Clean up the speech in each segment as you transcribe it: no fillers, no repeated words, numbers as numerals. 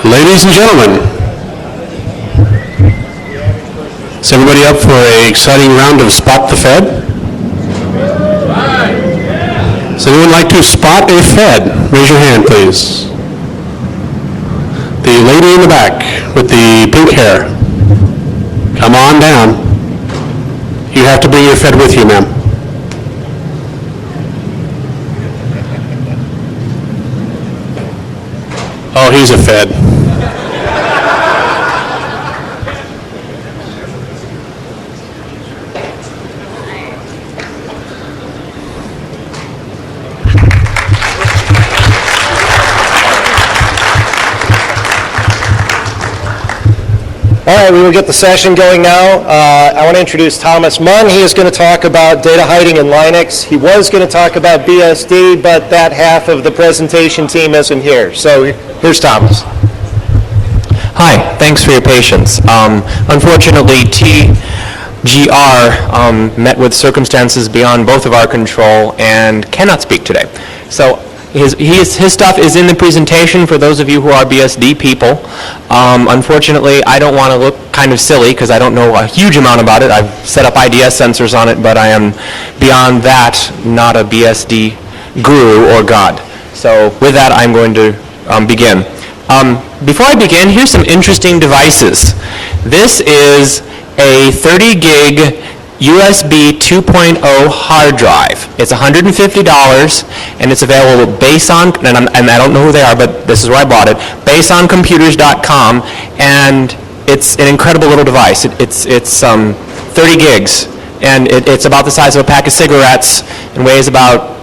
Ladies and gentlemen, is everybody up for an exciting round of Spot the Fed? Does anyone like to spot a Fed? Raise your hand, please. The lady in the back with the pink hair. Come on down. You have to bring your Fed with you, ma'am. Oh, he's a Fed. All right, we will get the session going now. I want to introduce Thomas Munn. He is going to talk about data hiding in Linux. He was going to talk about BSD, but that half of the presentation team isn't here. So here's Thomas. Hi, thanks for your patience. Unfortunately, TGR met with circumstances beyond both of our control and cannot speak today. So his stuff is in the presentation for those of you who are BSD people. Unfortunately, I don't want to look kind of silly because I don't know a huge amount about it. I've set up IDS sensors on it, but I am beyond that not a BSD guru or god. So with that, I'm going to begin. Before I begin, here's some interesting devices. This is a 30 gig USB 2.0 hard drive. It's $150 and it's available based on, and I don't know who they are, but this is where I bought it, baseoncomputers.com, and it's an incredible little device. It's 30 gigs, and it's about the size of a pack of cigarettes and weighs about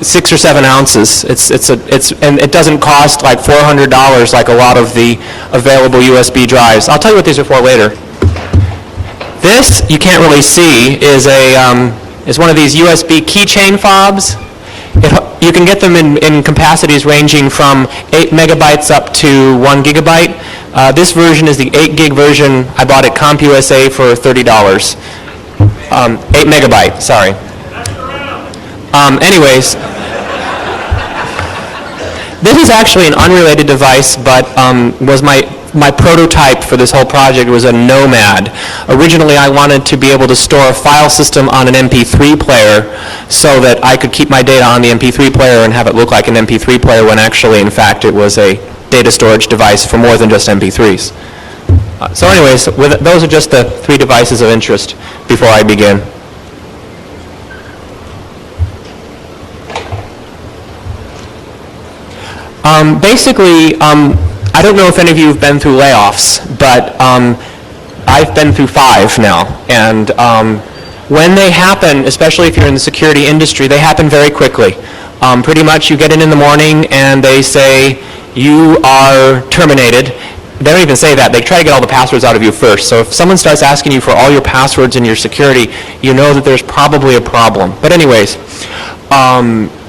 6 or 7 ounces. And it doesn't cost like $400 like a lot of the available USB drives. I'll tell you what these are for later. This, you can't really see, is one of these USB keychain fobs. You can get them in capacities ranging from 8 megabytes up to 1 gigabyte. This version is the 8 gig version. I bought at CompUSA for $30. 8 megabyte, sorry. Anyways, this is actually an unrelated device, but was my prototype for this whole project was a Nomad. Originally, I wanted to be able to store a file system on an MP3 player so that I could keep my data on the MP3 player and have it look like an MP3 player when actually, in fact, it was a data storage device for more than just MP3s. So anyways, those are just the 3 devices of interest before I begin. Basically, I don't know if any of you have been through layoffs, but I've been through 5 now. And when they happen, especially if you're in the security industry, they happen very quickly. Pretty much you get in the morning and they say you are terminated. They don't even say that. They try to get all the passwords out of you first. So if someone starts asking you for all your passwords and your security, you know that there's probably a problem. But anyways,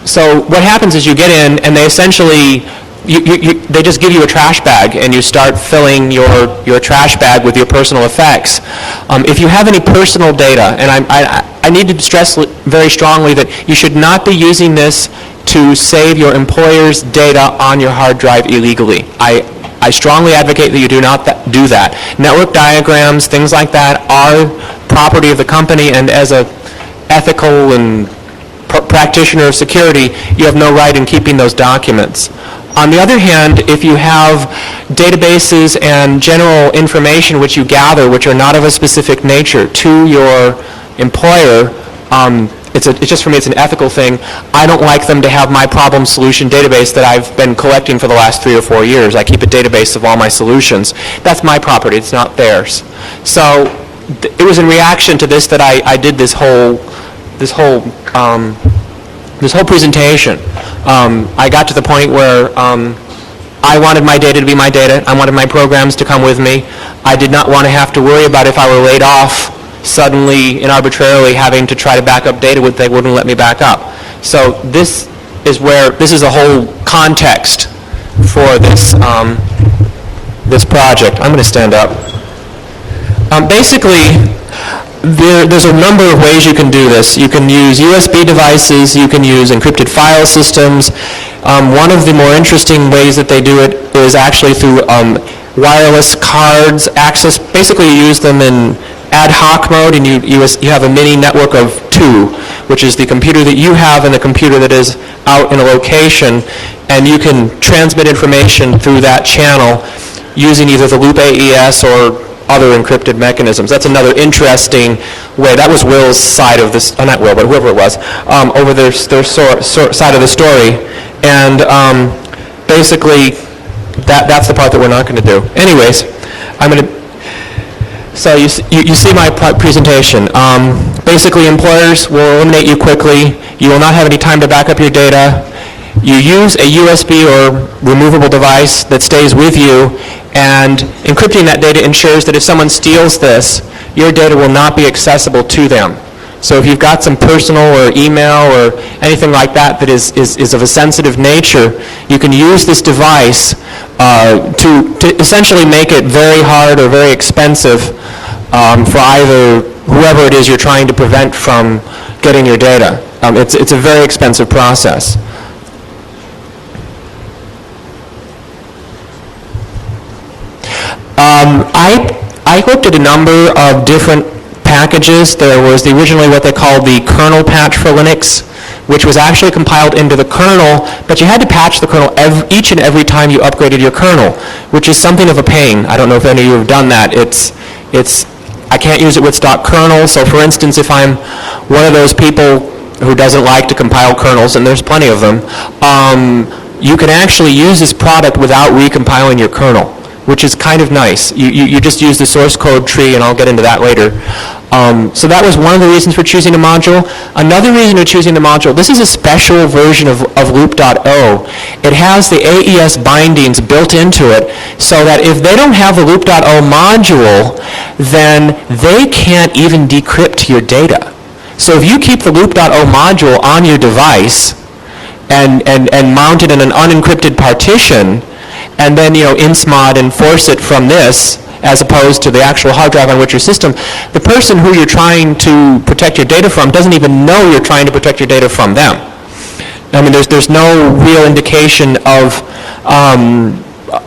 so what happens is you get in and they essentially they just give you a trash bag and you start filling your trash bag with your personal effects. If you have any personal data, and I need to stress very strongly that you should not be using this to save your employer's data on your hard drive illegally. I strongly advocate that you do not do that. Network diagrams, things like that, are property of the company, and as a ethical and practitioner of security, you have no right in keeping those documents. On the other hand, if you have databases and general information which you gather which are not of a specific nature to your employer, it's just for me, it's an ethical thing. I don't like them to have my problem solution database that I've been collecting for the last 3 or 4 years. I keep a database of all my solutions. That's my property, it's not theirs. So it was in reaction to this that I did this whole presentation. I got to the point where I wanted my data to be my data. I wanted my programs to come with me. I did not want to have to worry about if I were laid off suddenly and arbitrarily having to try to back up data they wouldn't let me back up. So this is a whole context for this project. I'm going to stand up. Basically, there's a number of ways you can do this. You can use USB devices, you can use encrypted file systems. One of the more interesting ways that they do it is actually through wireless cards access. Basically, you use them in ad hoc mode, and you have a mini network of two, which is the computer that you have and the computer that is out in a location, and you can transmit information through that channel using either the loop AES or other encrypted mechanisms. That's another interesting way. That was Will's side of this, not Will, but whoever it was, over their side of the story. And basically, that's the part that we're not going to do. Anyways, I'm going to... So you see my presentation. Basically, employers will eliminate you quickly. You will not have any time to back up your data. You use a USB or removable device that stays with you, and encrypting that data ensures that if someone steals this, your data will not be accessible to them. So if you've got some personal or email or anything like that that is of a sensitive nature, you can use this device to essentially make it very hard or very expensive for either whoever it is you're trying to prevent from getting your data. It's a very expensive process. I looked at a number of different packages. There was originally what they called the kernel patch for Linux, which was actually compiled into the kernel, but you had to patch the kernel each and every time you upgraded your kernel, which is something of a pain. I don't know if any of you have done that. I can't use it with stock kernel, so for instance, if I'm one of those people who doesn't like to compile kernels, and there's plenty of them, you can actually use this product without recompiling your kernel, which is kind of nice. You just use the source code tree, and I'll get into that later. So that was one of the reasons for choosing a module. Another reason for choosing the module, this is a special version of loop.o. It has the AES bindings built into it, so that if they don't have the loop.o module, then they can't even decrypt your data. So if you keep the loop.o module on your device and mount it in an unencrypted partition, and then insmod and force it from this, as opposed to the actual hard drive on which your system, the person who you're trying to protect your data from doesn't even know you're trying to protect your data from them. I mean, there's no real indication of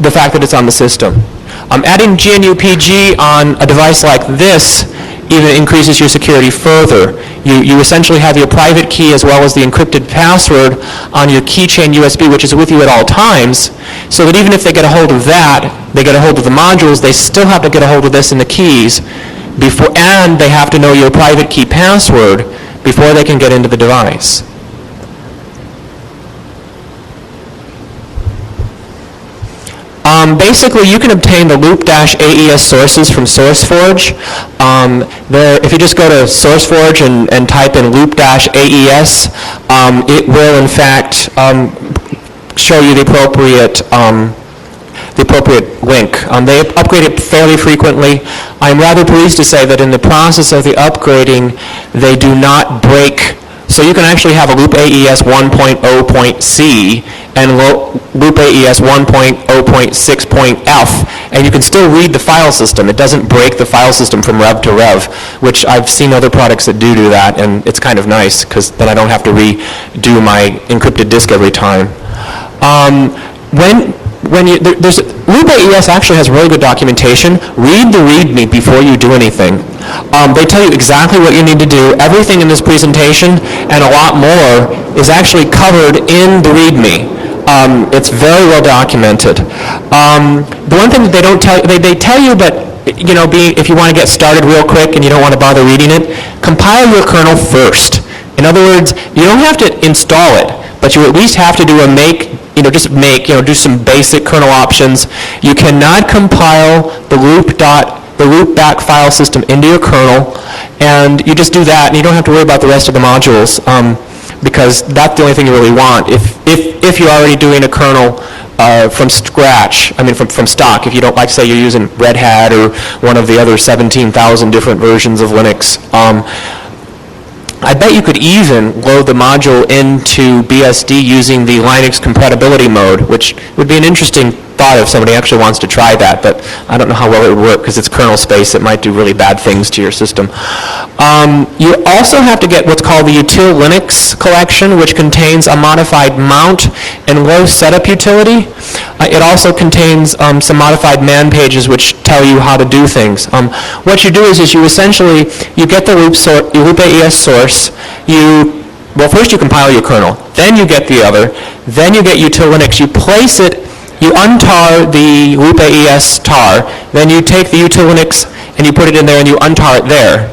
the fact that it's on the system. Adding GNU-PG on a device like this even increases your security further. You essentially have your private key as well as the encrypted password on your keychain USB, which is with you at all times, so that even if they get a hold of that, they get a hold of the modules, they still have to get a hold of this in the keys, and they have to know your private key password before they can get into the device. Basically, you can obtain the loop-AES sources from SourceForge. If you just go to SourceForge and type in loop-AES, it will in fact show you the appropriate link. They upgrade it fairly frequently. I'm rather pleased to say that in the process of the upgrading, they do not break. So you can actually have a loop AES 1.0.c and loop AES 1.0.6.f, and you can still read the file system. It doesn't break the file system from rev to rev, which I've seen other products that do that, and it's kind of nice because then I don't have to redo my encrypted disk every time. Loop AES actually has really good documentation. Read the README before you do anything. They tell you exactly what you need to do. Everything in this presentation and a lot more is actually covered in the README. It's very well documented. The one thing that they don't tell you, they tell you, but if you want to get started real quick and you don't want to bother reading it, compile your kernel first. In other words, you don't have to install it, but you at least have to do a do some basic kernel options. You cannot compile the loopback file system into your kernel, and you just do that, and you don't have to worry about the rest of the modules, because that's the only thing you really want. If you're already doing a kernel from scratch, from stock, if you don't, like say you're using Red Hat or one of the other 17,000 different versions of Linux, I bet you could even load the module into BSD using the Linux compatibility mode, which would be an interesting thought if somebody actually wants to try that, but I don't know how well it would work because it's kernel space. It might do really bad things to your system. You also have to get what's called the util Linux collection, which contains a modified mount and low setup utility. It also contains some modified man pages which tell you how to do things. What you do is you essentially, you get the loop AES source, well, first you compile your kernel, then you get the other, then you get util Linux, you place it, you untar the loop AES tar, then you take the util Linux and you put it in there and you untar it there.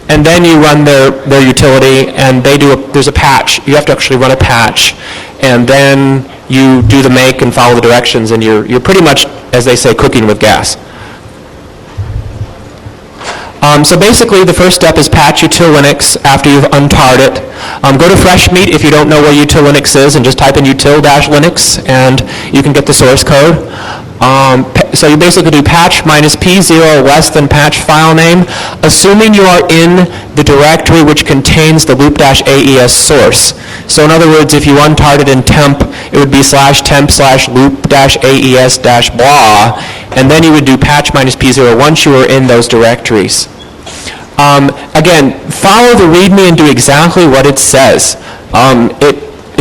And then you run their utility, and there's a patch. You have to actually run a patch, and then you do the make and follow the directions, and you're pretty much, as they say, cooking with gas. So basically, the first step is patch util Linux after you've untarred it. Go to Freshmeat if you don't know where util Linux is, and just type in util-linux, and you can get the source code. So you basically do patch minus p0 less than patch file name, assuming you are in the directory which contains the loop-aes source. So in other words, if you untarred it in temp, it would be /temp/loop-aes-blah, and then you would do patch minus p0 once you are in those directories. Again, follow the README and do exactly what it says.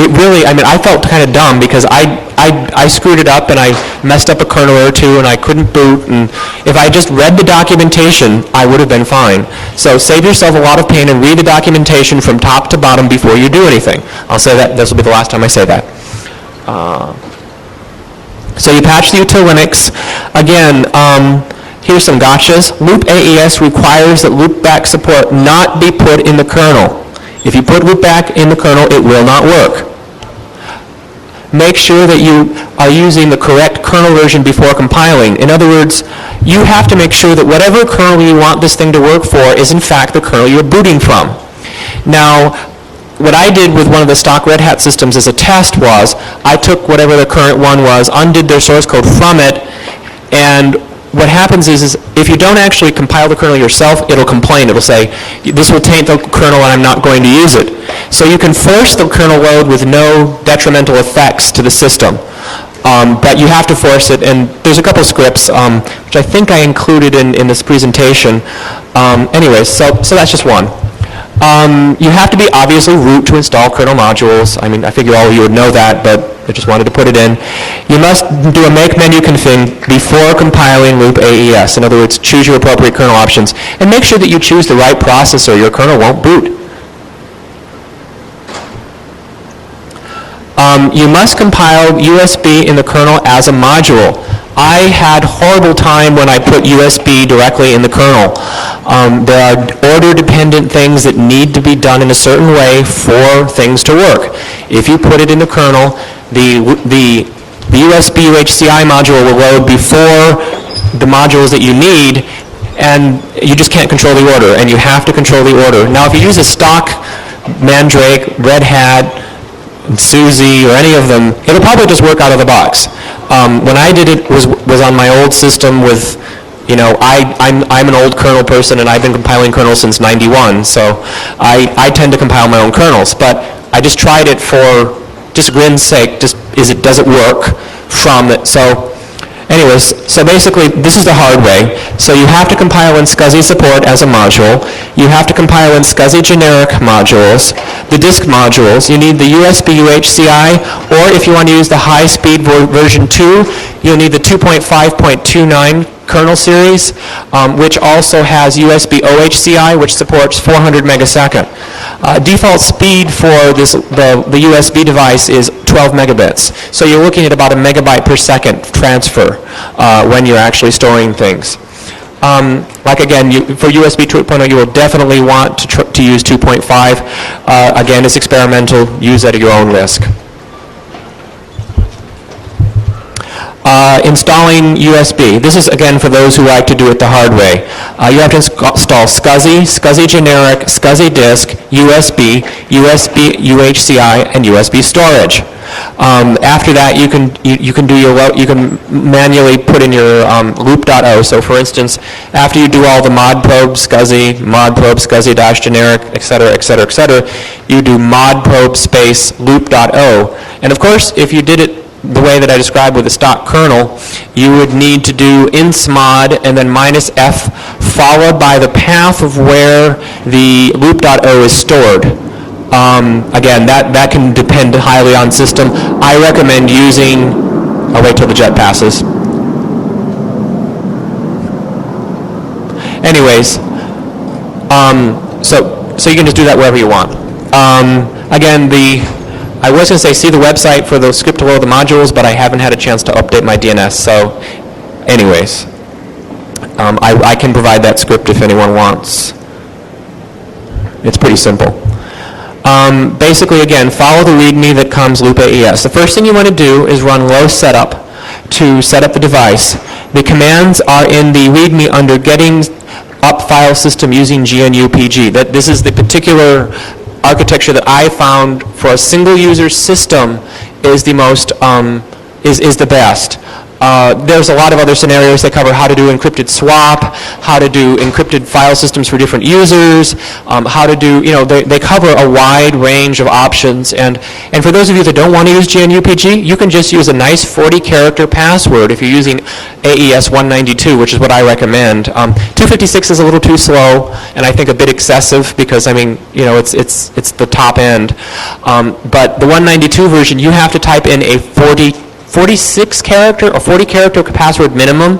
It really, I felt kind of dumb because I screwed it up and I messed up a kernel or two and I couldn't boot, and if I just read the documentation, I would have been fine. So save yourself a lot of pain and read the documentation from top to bottom before you do anything. I'll say that, this will be the last time I say that. So you patch the util Linux. Again, here's some gotchas. Loop AES requires that loopback support not be put in the kernel. If you put loopback in the kernel, it will not work. Make sure that you are using the correct kernel version before compiling. In other words, you have to make sure that whatever kernel you want this thing to work for is in fact the kernel you're booting from. Now, what I did with one of the stock Red Hat systems as a test was, I took whatever the current one was, undid their source code from it, and what happens is if you don't actually compile the kernel yourself, it'll complain. It'll say, this will taint the kernel and I'm not going to use it. So you can force the kernel load with no detrimental effects to the system. But you have to force it, and there's a couple scripts, which I think I included in this presentation. Anyways, so that's just one. You have to be obviously root to install kernel modules. I figure all of you would know that, but I just wanted to put it in. You must do a make menu config before compiling loop AES. In other words, choose your appropriate kernel options, and make sure that you choose the right processor. Your kernel won't boot. You must compile USB in the kernel as a module. I had horrible time when I put USB directly in the kernel. There are order-dependent things that need to be done in a certain way for things to work. If you put it in the kernel, the USB UHCI module will load before the modules that you need, and you just can't control the order, and you have to control the order. Now, if you use a stock Mandrake, Red Hat, SUSE, or any of them, it'll probably just work out of the box. When I did it was on my old system with, I'm an old kernel person and I've been compiling kernels since '91, so I tend to compile my own kernels. But I just tried it for just grin's sake. Does it work from it? So, anyways, so basically this is the hard way. So you have to compile in SCSI support as a module. You have to compile in SCSI generic modules. The disk modules, you need the USB UHCI, or if you want to use the high-speed version 2, you'll need the 2.5.29 kernel series, which also has USB OHCI, which supports 400 megasecond. Default speed for the USB device is 12 megabits. So you're looking at about a megabyte per second transfer when you're actually storing things. Like again, for USB 2.0, you will definitely want to use 2.5. Again, it's experimental. Use at your own risk. Installing USB. This is, again, for those who like to do it the hard way. You have to install SCSI, SCSI generic, SCSI disk, USB, USB UHCI, and USB storage. After that, you can manually put in your loop.o. So, for instance, after you do all the mod probe SCSI, SCSI-generic, et cetera, you do mod probe space loop.o. And of course, if you did it the way that I described with the stock kernel, you would need to do insmod and then -f followed by the path of where the loop.o is stored. Again, that can depend highly on system. I recommend using, I'll wait till the jet passes. Anyways, so you can just do that wherever you want. Again, I was going to say see the website for the script to load the modules, but I haven't had a chance to update my DNS. So anyways, I can provide that script if anyone wants. It's pretty simple. Basically, again, follow the README that comes loop AES. The first thing you want to do is run low setup to set up the device. The commands are in the README under getting up file system using GNU-PG. This is the particular architecture that I found for a single user system is the most is the best. There's a lot of other scenarios that cover how to do encrypted swap, how to do encrypted file systems for different users, how to do, they cover a wide range of options. And for those of you that don't want to use GNU-PG, you can just use a nice 40-character password if you're using AES 192, which is what I recommend. 256 is a little too slow, and I think a bit excessive because, it's the top end. But the 192 version, you have to type in a 46-character or 40-character password minimum.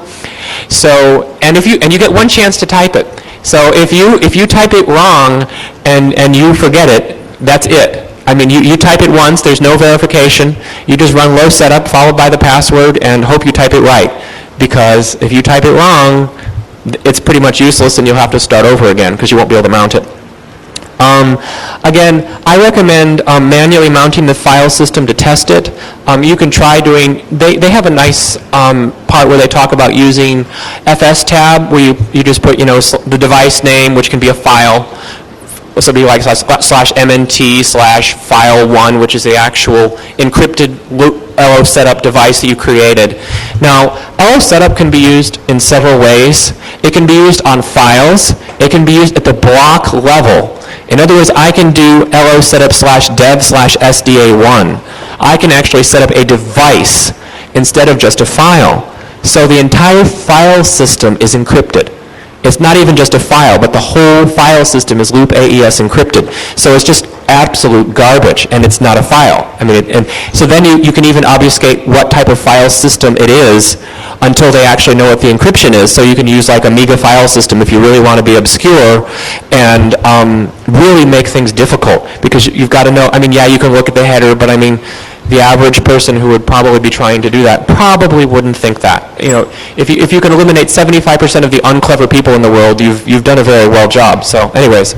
So, and you get one chance to type it. So if you type it wrong and you forget it, that's it. I mean, you type it once, there's no verification. You just run low setup followed by the password and hope you type it right. Because if you type it wrong, it's pretty much useless and you'll have to start over again because you won't be able to mount it. Again, I recommend manually mounting the file system to test it. You can try doing, they have a nice part where they talk about using FS tab, where you just put, the device name, which can be a file, something like /mnt/file1, which is the actual encrypted LO setup device that you created. Now, LO setup can be used in several ways. It can be used on files. It can be used at the block level. In other words, I can do LO setup /dev/SDA1. I can actually set up a device instead of just a file. So the entire file system is encrypted. It's not even just a file, but the whole file system is loop AES encrypted. So it's just absolute garbage, and it's not a file. I mean, and so then you can even obfuscate what type of file system it is until they actually know what the encryption is. So you can use like Amiga file system if you really want to be obscure and really make things difficult, because you've got to know. I mean, yeah, you can look at the header, but I mean, the average person who would probably be trying to do that probably wouldn't think that. If you can eliminate 75% of the unclever people in the world, you've done a very well job. So, anyways,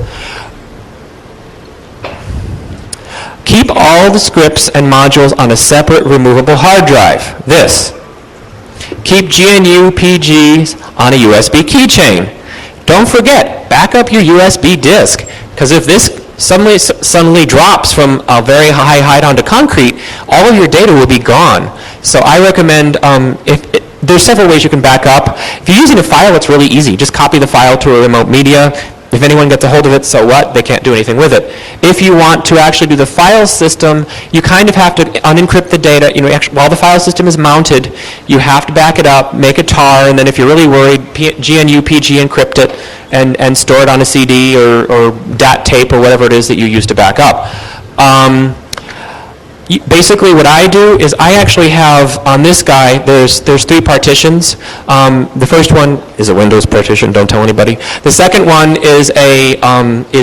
keep all the scripts and modules on a separate removable hard drive. Keep GNU-PGs on a USB keychain. Don't forget, back up your USB disk, because if this suddenly drops from a very high height onto concrete, all of your data will be gone. So I recommend, there's several ways you can back up. If you're using a file, it's really easy. Just copy the file to a remote media. If anyone gets a hold of it, so what? They can't do anything with it. If you want to actually do the file system, you kind of have to unencrypt the data. While the file system is mounted, you have to back it up, make a tar, and then if you're really worried, GNU-PG encrypt it and store it on a CD or DAT tape or whatever it is that you use to back up. Basically, what I do is I actually have, on this guy, there's 3 partitions. The first one is a Windows partition, don't tell anybody. The second one is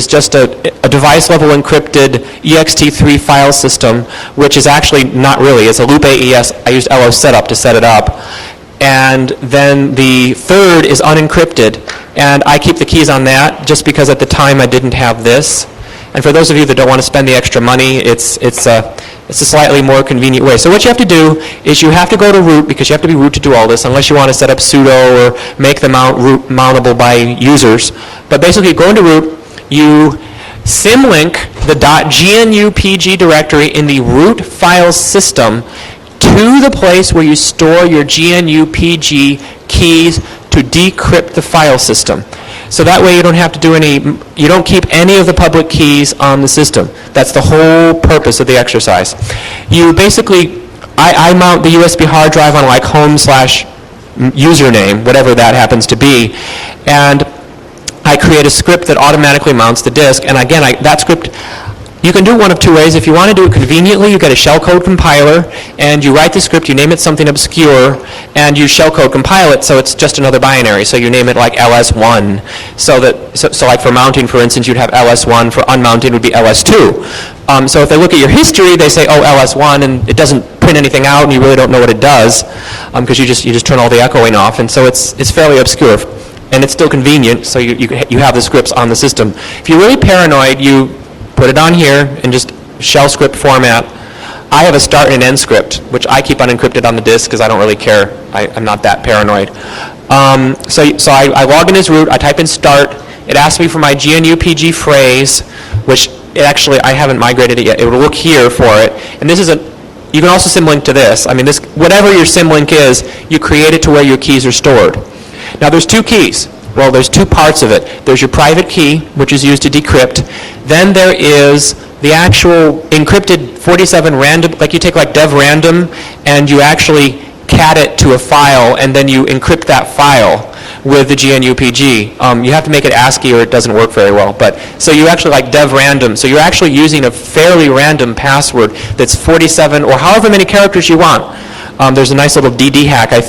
just a device-level encrypted ext3 file system, which is actually not really. It's a loop AES. I used LO setup to set it up. And then the third is unencrypted, and I keep the keys on that just because at the time I didn't have this. And for those of you that don't want to spend the extra money, it's a slightly more convenient way. So what you have to do is you have to go to root, because you have to be root to do all this, unless you want to set up sudo or make them mountable by users. But basically, go into root, you symlink the .gnupg directory in the root file system to the place where you store your GNUPG keys to decrypt the file system. So that way you don't have to do you don't keep any of the public keys on the system. That's the whole purpose of the exercise. You basically, I mount the USB hard drive on like home/username, whatever that happens to be, and I create a script that automatically mounts the disk. And again, that script, you can do it one of two ways. If you want to do it conveniently, you get a shellcode compiler, and you write the script, you name it something obscure, and you shellcode compile it, so it's just another binary. So you name it like ls1. So like for mounting, for instance, you'd have ls1. For unmounting would be ls2. So if they look at your history, they say, oh, ls1, and it doesn't print anything out, and you really don't know what it does, because you just turn all the echoing off, and so it's fairly obscure. And it's still convenient, so you have the scripts on the system. If you're really paranoid, you put it on here in just shell script format. I have a start and an end script, which I keep unencrypted on the disk because I don't really care. I'm not that paranoid. So I log in as root, I type in start, it asks me for my GNUPG phrase, which I haven't migrated it yet. It will look here for it. And this is you can also symlink to this. I mean, whatever your symlink is, you create it to where your keys are stored. Now there's two keys. Well, there's two parts of it. There's your private key, which is used to decrypt. Then there is the actual encrypted 47 random, like you take like dev random, and you actually cat it to a file, and then you encrypt that file with the GNUPG. You have to make it ASCII or it doesn't work very well. So you actually like dev random. So you're actually using a fairly random password that's 47 or however many characters you want. There's a nice little DD hack. I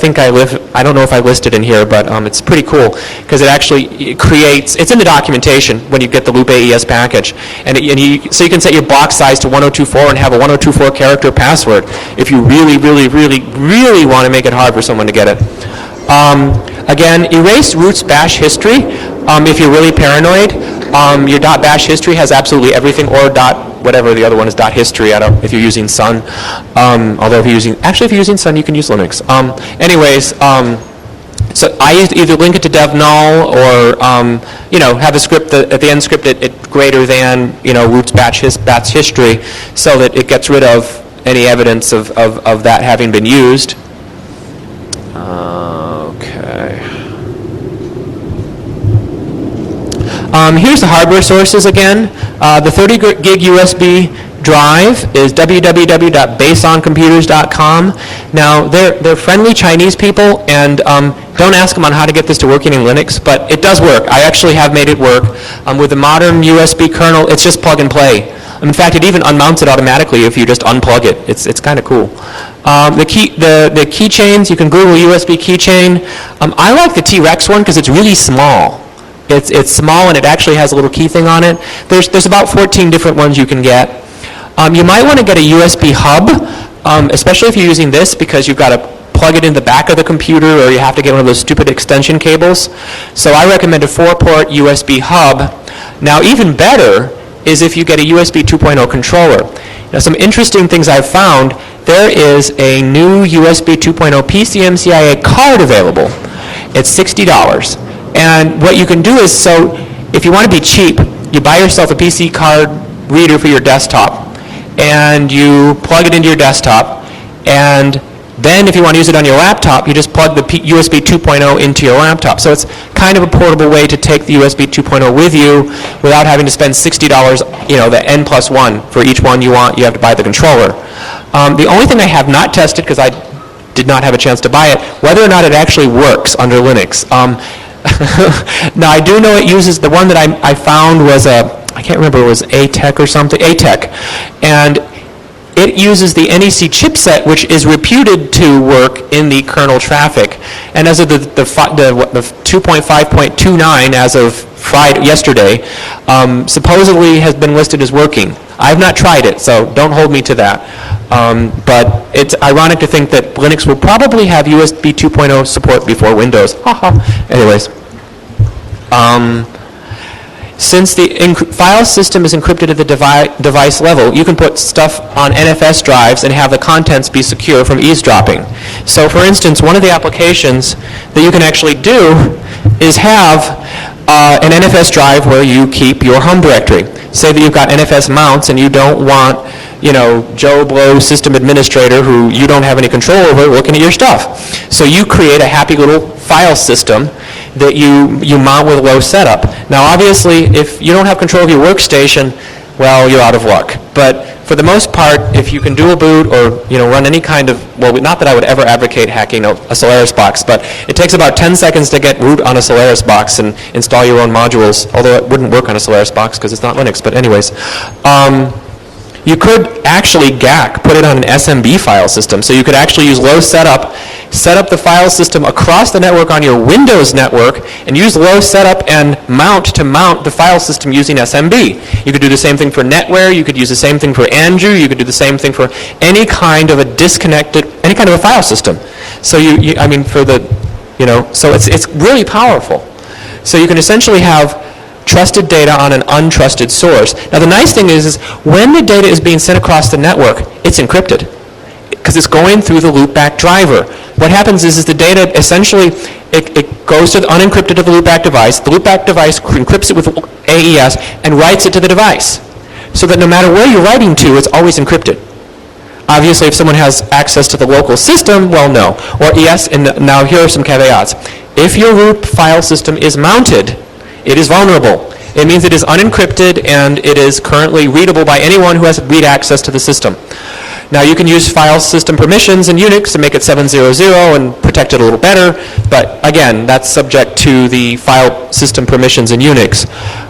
don't know if I listed in here, but it's pretty cool because it creates, it's in the documentation when you get the loop AES package. So you can set your block size to 1024 and have a 1024 character password if you really, really, really, really want to make it hard for someone to get it. Again, erase root's bash history if you're really paranoid. Your .bash history has absolutely everything, or whatever the other one is, .history. I don't, if you're using Sun. Although if you're using Sun, you can use Linux. So I either link it to dev null or have a script that at the end script it greater than root's batch history, so that it gets rid of any evidence of that having been used. Here's the hardware sources again. The 30 gig USB drive is www.baseoncomputers.com. Now, they're friendly Chinese people, and don't ask them on how to get this to working in Linux, but it does work. I actually have made it work. With the modern USB kernel, it's just plug and play. In fact, it even unmounts it automatically if you just unplug it. It's kind of cool. The keychains, you can Google USB keychain. I like the T-Rex one because it's really small. It's small and it actually has a little key thing on it. There's about 14 different ones you can get. You might want to get a USB hub, especially if you're using this, because you've got to plug it in the back of the computer, or you have to get one of those stupid extension cables. So I recommend a 4-port USB hub. Now, even better is if you get a USB 2.0 controller. Now, some interesting things I've found, there is a new USB 2.0 PCMCIA card available. It's $60. And what you can do is, so if you want to be cheap, you buy yourself a PC card reader for your desktop, and you plug it into your desktop, and then if you want to use it on your laptop, you just plug the USB 2.0 into your laptop. So it's kind of a portable way to take the USB 2.0 with you without having to spend $60, the N+1 for each one you want. You have to buy the controller. The only thing I have not tested, because I did not have a chance to buy it, whether or not it actually works under Linux. Now, I do know it uses, the one that I found was I can't remember, it was ATEC or something, ATEC. And it uses the NEC chipset, which is reputed to work in the kernel traffic. And as of the 2.5.29, as of yesterday, supposedly has been listed as working. I've not tried it, so don't hold me to that. But it's ironic to think that Linux will probably have USB 2.0 support before Windows. Anyways. Since the file system is encrypted at the device level, you can put stuff on NFS drives and have the contents be secure from eavesdropping. So for instance, one of the applications that you can actually do is have an NFS drive where you keep your home directory. Say that you've got NFS mounts and you don't want, Joe Blow system administrator who you don't have any control over looking at your stuff. So you create a happy little file system that you mount with low setup. Now obviously, if you don't have control of your workstation, well, you're out of luck. But for the most part, if you can dual boot or run any kind of, well, not that I would ever advocate hacking a Solaris box, but it takes about 10 seconds to get root on a Solaris box and install your own modules, although it wouldn't work on a Solaris box because it's not Linux, but anyways. You could actually GAC, put it on an SMB file system. So you could actually use low setup, set up the file system across the network on your Windows network, and use low setup and mount the file system using SMB. You could do the same thing for NetWare. You could use the same thing for Andrew. You could do the same thing for any kind of a any kind of a file system. So so it's really powerful. So you can essentially have trusted data on an untrusted source. Now the nice thing is when the data is being sent across the network, it's encrypted because it's going through the loopback driver. What happens is the data essentially, it goes to the unencrypted of the loopback device. The loopback device encrypts it with AES and writes it to the device so that no matter where you're writing to, it's always encrypted. Obviously, if someone has access to the local system, well, no. Or yes, and now here are some caveats. If your root file system is mounted, it is vulnerable. It means it is unencrypted and it is currently readable by anyone who has read access to the system. Now you can use file system permissions in Unix to make it 700 and protect it a little better, but again, that's subject to the file system permissions in Unix.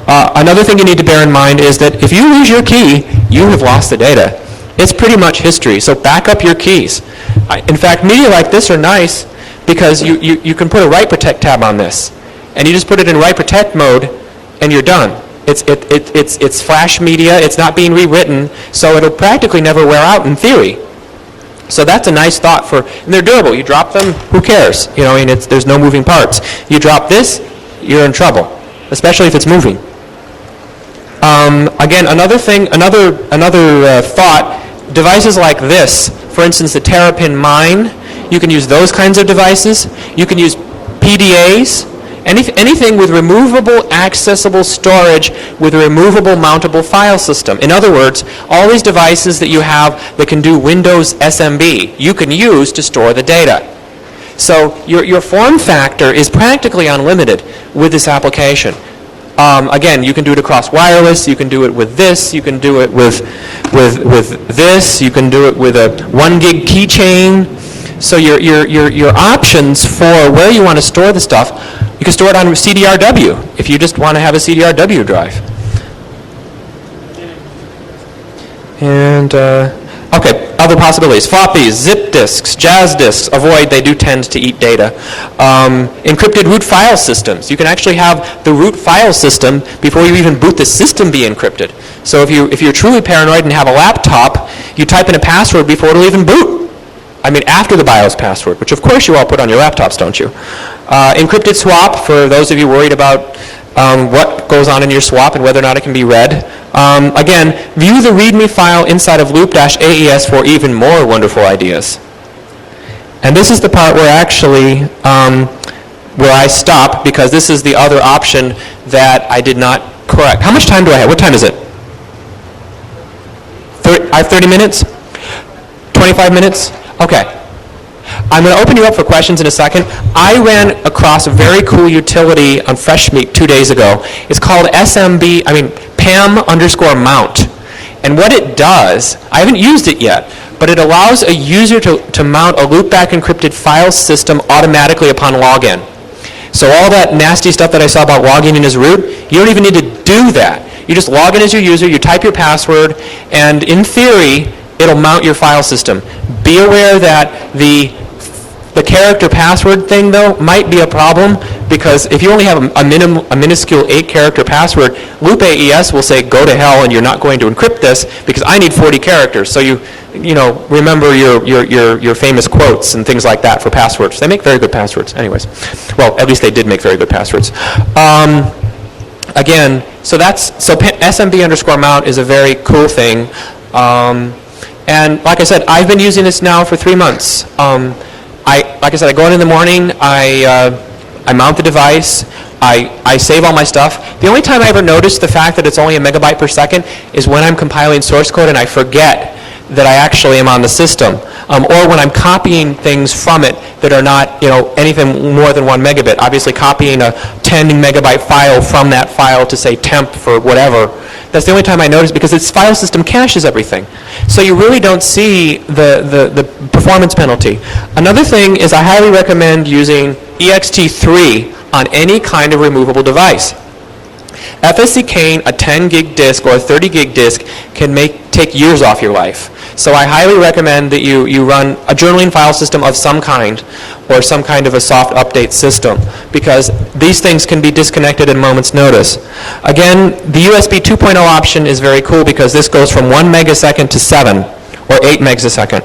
Another thing you need to bear in mind is that if you lose your key, you have lost the data. It's pretty much history, so back up your keys. In fact, media like this are nice because you can put a write protect tab on this. And you just put it in write protect mode, and you're done. It's flash media. It's not being rewritten, so it'll practically never wear out in theory. So that's a nice thought and they're durable. You drop them, who cares? There's no moving parts. You drop this, you're in trouble, especially if it's moving. Again, another thought. Devices like this, for instance, the Terrapin Mine. You can use those kinds of devices. You can use PDAs. Anything with removable accessible storage with a removable mountable file system. In other words, all these devices that you have that can do Windows SMB, you can use to store the data. So your form factor is practically unlimited with this application. Again, you can do it across wireless, you can do it with this, you can do it with this, you can do it with a 1 gig keychain. So your options for where you want to store the stuff, you can store it on CDRW if you just want to have a CDRW drive. And, okay, other possibilities. Floppies, zip disks, jazz disks, avoid, they do tend to eat data. Encrypted root file systems. You can actually have the root file system, before you even boot the system, be encrypted. So if you're truly paranoid and have a laptop, you type in a password before it'll even boot. After the BIOS password, which of course you all put on your laptops, don't you? Encrypted swap, for those of you worried about what goes on in your swap and whether or not it can be read. Again, view the README file inside of loop-AES for even more wonderful ideas. And this is the part where actually, where I stop, because this is the other option that I did not correct. How much time do I have? What time is it? I have 30 minutes? 25 minutes? Okay. I'm going to open you up for questions in a second. I ran across a very cool utility on FreshMeat 2 days ago. It's called PAM_mount. And what it does, I haven't used it yet, but it allows a user to mount a loopback encrypted file system automatically upon login. So all that nasty stuff that I saw about logging in as root, you don't even need to do that. You just log in as your user, you type your password, and in theory, it'll mount your file system. Be aware that the character password thing, though, might be a problem, because if you only have a minuscule 8-character password, loop AES will say, go to hell, and you're not going to encrypt this, because I need 40 characters. So you remember your famous quotes and things like that for passwords. They make very good passwords, anyways. Well, at least they did make very good passwords. again, so SMB underscore mount is a very cool thing. And like I said, I've been using this now for 3 months. Like I said, I go in the morning, I mount the device, I save all my stuff. The only time I ever notice the fact that it's only a megabyte per second is when I'm compiling source code and I forget that I actually am on the system, or when I'm copying things from it that are not, anything more than 1 megabit. Obviously, copying a 10 megabyte file from that file to say temp for whatever. That's the only time I notice, because its file system caches everything. So you really don't see the performance penalty. Another thing is I highly recommend using ext3 on any kind of removable device. FSCKing a 10 gig disk or a 30 gig disk can take years off your life. So I highly recommend that you run a journaling file system of some kind, or some kind of a soft update system, because these things can be disconnected at a moment's notice. Again, the USB 2.0 option is very cool, because this goes from 1 megasecond to 7 or 8 megasecond.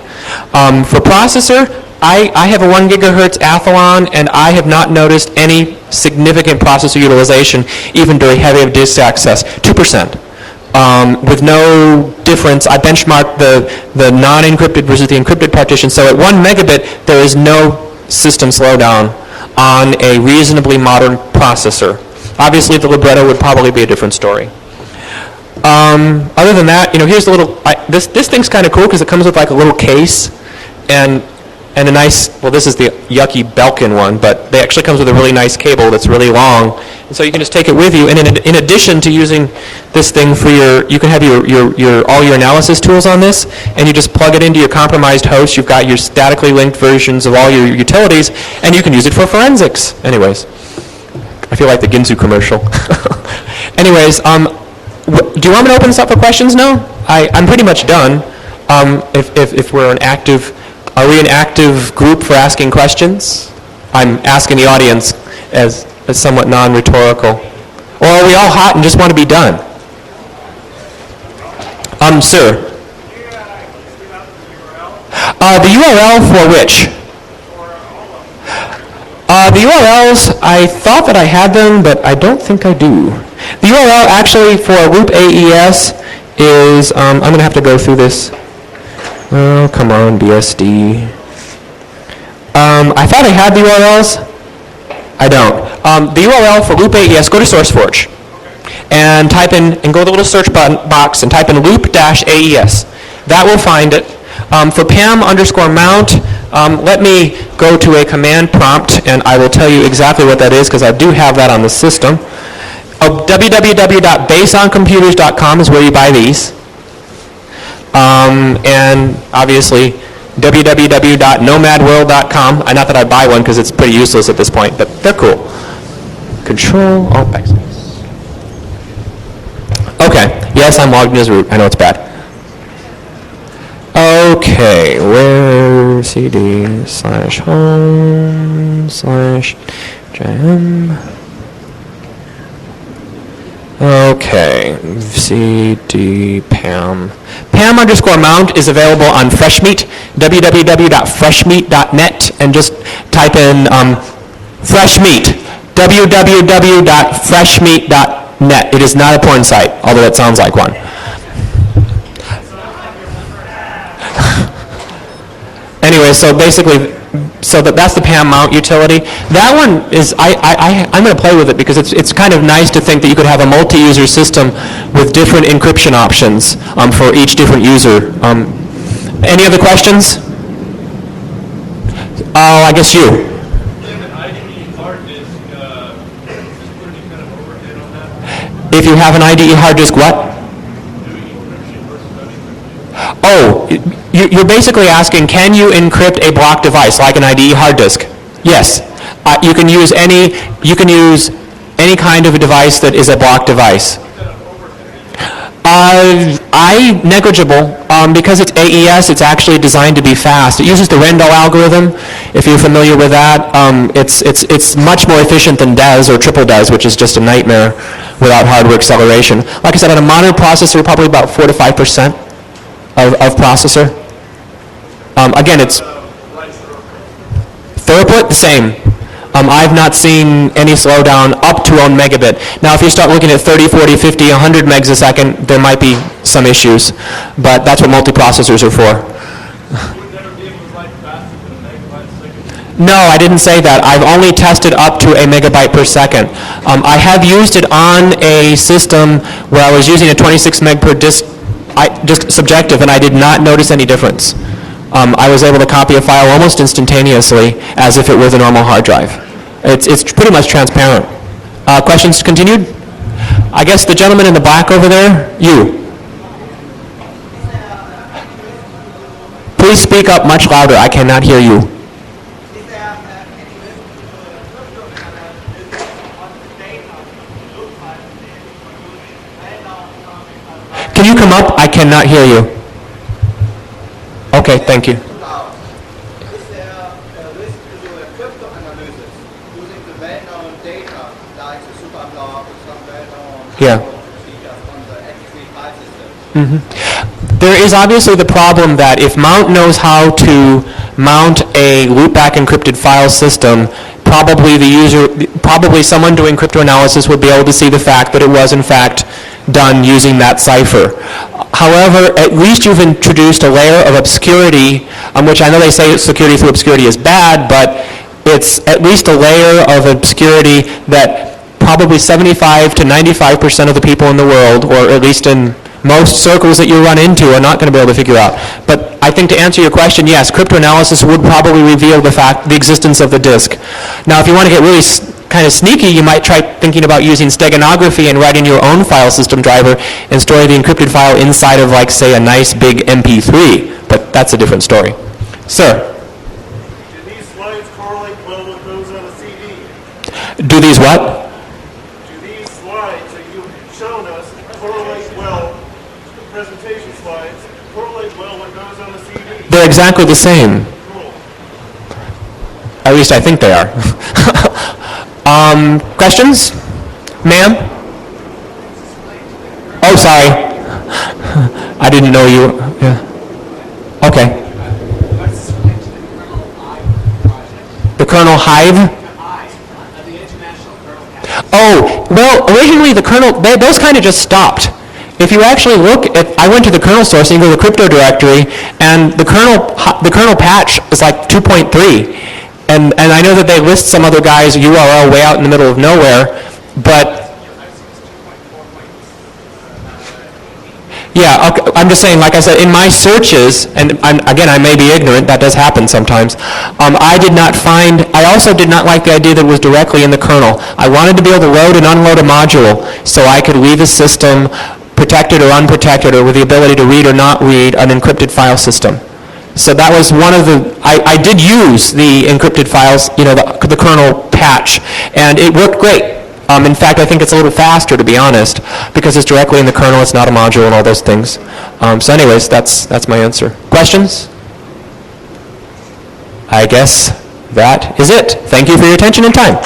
For processor, I have a 1 gigahertz Athlon, and I have not noticed any significant processor utilization, even during heavy disk access, 2%. With no difference. I benchmarked the non-encrypted versus the encrypted partition. So at 1 megabit, there is no system slowdown on a reasonably modern processor. Obviously, the Libretto would probably be a different story. Other than that, here's a little, this thing's kind of cool because it comes with like a little case and a nice, well, this is the yucky Belkin one, but it actually comes with a really nice cable that's really long. And so you can just take it with you. And in addition to using this thing for you can have all your analysis tools on this, and you just plug it into your compromised host. You've got your statically linked versions of all your utilities, and you can use it for forensics. Anyways, I feel like the Ginsu commercial. Anyways, do you want me to open this up for questions now? I'm pretty much done. If we're an active... Are we an active group for asking questions? I'm asking the audience as somewhat non-rhetorical. Or are we all hot and just want to be done? Sir. The URL for which? The URLs, I thought that I had them, but I don't think I do. The URL actually for Loop AES is, I'm going to have to go through this. Oh, come on, BSD. I thought I had the URLs. I don't. The URL for Loop AES, go to SourceForge and type in, and go to the little search box and type in loop-AES. That will find it. For PAM underscore mount, let me go to a command prompt and I will tell you exactly what that is, because I do have that on the system. www.baseoncomputers.com is where you buy these. And obviously www.nomadworld.com. Not that I buy one because it's pretty useless at this point, but they're cool. Control, backspace. Okay, yes, I'm logged in as root. I know it's bad. Okay, where cd/home/jam. Okay, cd pam. PAM underscore mount is available on Freshmeat, www.freshmeat.net, and just type in Freshmeat, www.freshmeat.net. It is not a porn site, although it sounds like one. Anyway, so basically, that's the PAM mount utility. That one is, I'm going to play with it because it's kind of nice to think that you could have a multi-user system with different encryption options for each different user. Any other questions? I guess you. If you have an IDE hard disk, what? Oh, you're basically asking, can you encrypt a block device like an IDE hard disk? Yes. You can use any kind of a device that is a block device. Negligible. Because it's AES, it's actually designed to be fast. It uses the Rendell algorithm. If you're familiar with that, it's much more efficient than DES or triple DES, which is just a nightmare without hardware acceleration. Like I said, on a modern processor, probably about 4 to 5% of processor. Again, it's throughput, the same. I've not seen any slowdown up to 1 megabit. Now, if you start looking at 30, 40, 50, 100 megs a second, there might be some issues, but that's what multiprocessors are for. No, I didn't say that. I've only tested up to a megabyte per second. I have used it on a system where I was using a 26 meg per disk subjective, and I did not notice any difference. I was able to copy a file almost instantaneously as if it was a normal hard drive. It's pretty much transparent. Questions continued? I guess the gentleman in the black over there, you. Please speak up much louder. I cannot hear you. Can you come up? I cannot hear you. Okay, thank you. Is there a risk to do a crypto analysis using the well-known data like the superblock or some well-known procedures on the X3 file system? There is obviously the problem that if Mount knows how to mount a loopback encrypted file system, probably someone doing cryptoanalysis would be able to see the fact that it was in fact done using that cipher. However, at least you've introduced a layer of obscurity, which I know they say security through obscurity is bad, but it's at least a layer of obscurity that probably 75 to 95% of the people in the world, or at least in most circles that you run into, are not going to be able to figure out. But I think to answer your question, yes, cryptoanalysis would probably reveal the existence of the disk. Now, if you want to get really kind of sneaky, you might try thinking about using steganography and writing your own file system driver and storing the encrypted file inside of, like, say, a nice big MP3. But that's a different story. Sir? Do these slides correlate well with those on a CD? Do these what? Do these slides that you've shown us correlate well, the presentation slides, correlate well with those on the CD? They're exactly the same. Cool. At least I think they are. Questions? Ma'am? Oh, sorry. I didn't know you. Yeah. Okay. The kernel Hive? Oh, well, originally the kernel, those kind of just stopped. If you actually look at, I went to the kernel source and you go to the crypto directory, and the kernel patch is like 2.3. And I know that they list some other guy's URL way out in the middle of nowhere, but yeah, okay, I'm just saying, like I said, in my searches, and again, I may be ignorant, that does happen sometimes, I also did not like the idea that it was directly in the kernel. I wanted to be able to load and unload a module so I could leave a system protected or unprotected, or with the ability to read or not read an encrypted file system. So that was one of the, I did use the encrypted files, the kernel patch, and it worked great. In fact, I think it's a little faster, to be honest, because it's directly in the kernel, it's not a module and all those things. So anyways, that's my answer. Questions? I guess that is it. Thank you for your attention and time.